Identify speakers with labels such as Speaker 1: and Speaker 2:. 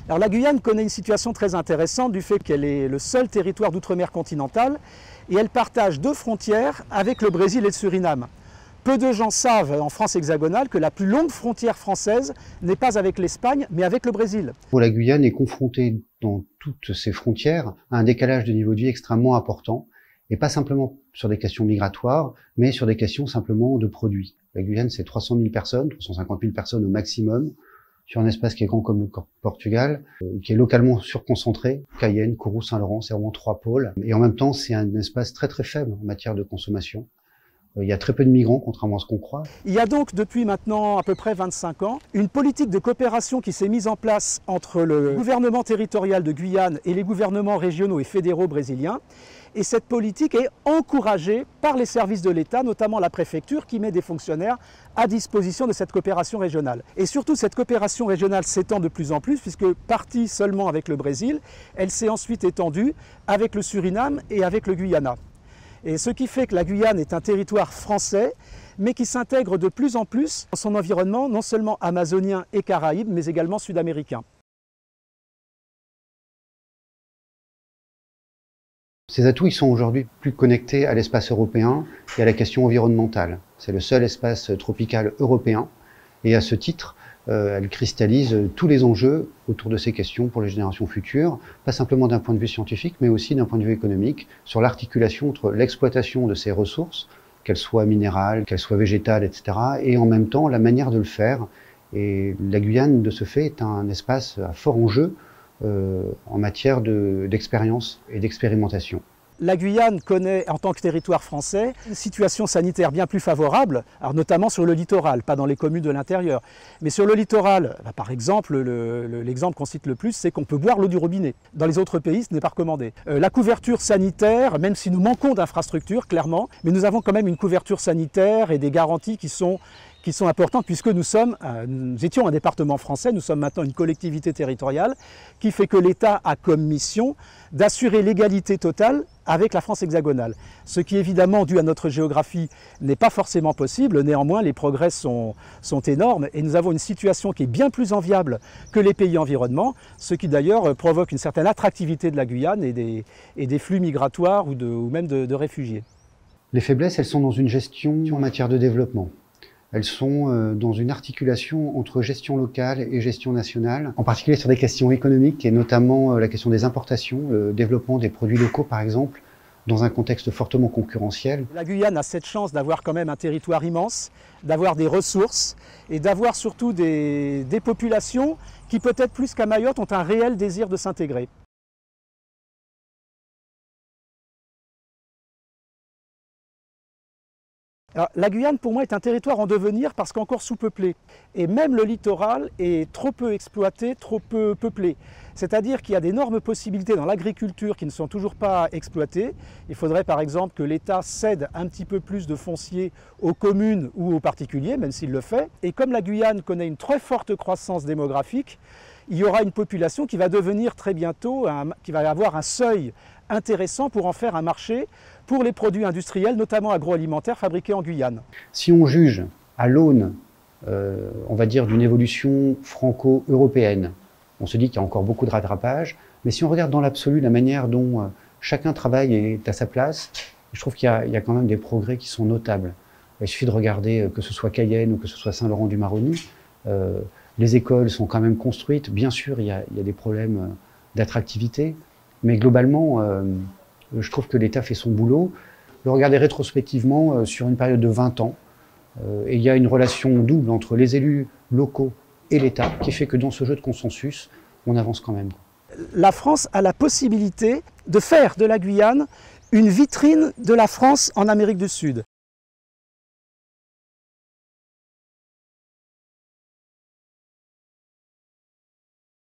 Speaker 1: Alors la Guyane connaît une situation très intéressante du fait qu'elle est le seul territoire d'outre-mer continental et elle partage deux frontières avec le Brésil et le Suriname. Peu de gens savent en France hexagonale que la plus longue frontière française n'est pas avec l'Espagne mais avec le Brésil.
Speaker 2: La Guyane est confrontée dans toutes ses frontières à un décalage de niveau de vie extrêmement important et pas simplement sur des questions migratoires mais sur des questions simplement de produits. La Guyane c'est 300 000 personnes, 350 000 personnes au maximum, sur un espace qui est grand comme le Portugal, qui est localement surconcentré. Cayenne, Kourou, Saint-Laurent, c'est vraiment 3 pôles. Et en même temps, c'est un espace très très faible en matière de consommation. Il y a très peu de migrants, contrairement à ce qu'on croit.
Speaker 1: Il y a donc depuis maintenant à peu près 25 ans une politique de coopération qui s'est mise en place entre le gouvernement territorial de Guyane et les gouvernements régionaux et fédéraux brésiliens. Et cette politique est encouragée par les services de l'État, notamment la préfecture, qui met des fonctionnaires à disposition de cette coopération régionale. Et surtout, cette coopération régionale s'étend de plus en plus, puisque partie seulement avec le Brésil, elle s'est ensuite étendue avec le Suriname et avec le Guyana. Et ce qui fait que la Guyane est un territoire français, mais qui s'intègre de plus en plus dans son environnement, non seulement amazonien et caraïbe, mais également sud-américain.
Speaker 2: Ces atouts, ils sont aujourd'hui plus connectés à l'espace européen et à la question environnementale. C'est le seul espace tropical européen et à ce titre, elle cristallise tous les enjeux autour de ces questions pour les générations futures, pas simplement d'un point de vue scientifique, mais aussi d'un point de vue économique, sur l'articulation entre l'exploitation de ces ressources, qu'elles soient minérales, qu'elles soient végétales, etc., et en même temps la manière de le faire. Et la Guyane, de ce fait, est un espace à fort enjeu en matière d'expérience et d'expérimentation.
Speaker 1: La Guyane connaît, en tant que territoire français, une situation sanitaire bien plus favorable, alors notamment sur le littoral, pas dans les communes de l'intérieur. Mais sur le littoral, par exemple, l'exemple qu'on cite le plus, c'est qu'on peut boire l'eau du robinet. Dans les autres pays, ce n'est pas recommandé. La couverture sanitaire, même si nous manquons d'infrastructures, clairement, mais nous avons quand même une couverture sanitaire et des garanties qui sont importantes puisque nous étions un département français, nous sommes maintenant une collectivité territoriale qui fait que l'État a comme mission d'assurer l'égalité totale avec la France hexagonale. Ce qui évidemment, dû à notre géographie, n'est pas forcément possible, néanmoins les progrès sont énormes et nous avons une situation qui est bien plus enviable que les pays environnants, ce qui d'ailleurs provoque une certaine attractivité de la Guyane et des flux migratoires ou même de réfugiés.
Speaker 2: Les faiblesses, elles sont dans une gestion en matière de développement. Elles sont dans une articulation entre gestion locale et gestion nationale, en particulier sur des questions économiques et notamment la question des importations, le développement des produits locaux par exemple, dans un contexte fortement concurrentiel.
Speaker 1: La Guyane a cette chance d'avoir quand même un territoire immense, d'avoir des ressources et d'avoir surtout des populations qui peut-être plus qu'à Mayotte ont un réel désir de s'intégrer. Alors, la Guyane, pour moi, est un territoire en devenir parce qu'encore sous-peuplé. Et même le littoral est trop peu exploité, trop peu peuplé. C'est-à-dire qu'il y a d'énormes possibilités dans l'agriculture qui ne sont toujours pas exploitées. Il faudrait par exemple que l'État cède un petit peu plus de foncier aux communes ou aux particuliers, même s'il le fait. Et comme la Guyane connaît une très forte croissance démographique, il y aura une population qui va devenir très bientôt, qui va avoir un seuil intéressant pour en faire un marché pour les produits industriels, notamment agroalimentaires, fabriqués en Guyane.
Speaker 2: Si on juge à l'aune, on va dire, d'une évolution franco-européenne, on se dit qu'il y a encore beaucoup de rattrapage, mais si on regarde dans l'absolu la manière dont chacun travaille et est à sa place, je trouve qu'il y a quand même des progrès qui sont notables. Il suffit de regarder que ce soit Cayenne ou que ce soit Saint-Laurent-du-Maroni, les écoles sont quand même construites, bien sûr il y a des problèmes d'attractivité, mais globalement, je trouve que l'État fait son boulot. Le regarder rétrospectivement sur une période de 20 ans, et il y a une relation double entre les élus locaux et l'État qui fait que dans ce jeu de consensus, on avance quand même.
Speaker 1: La France a la possibilité de faire de la Guyane une vitrine de la France en Amérique du Sud.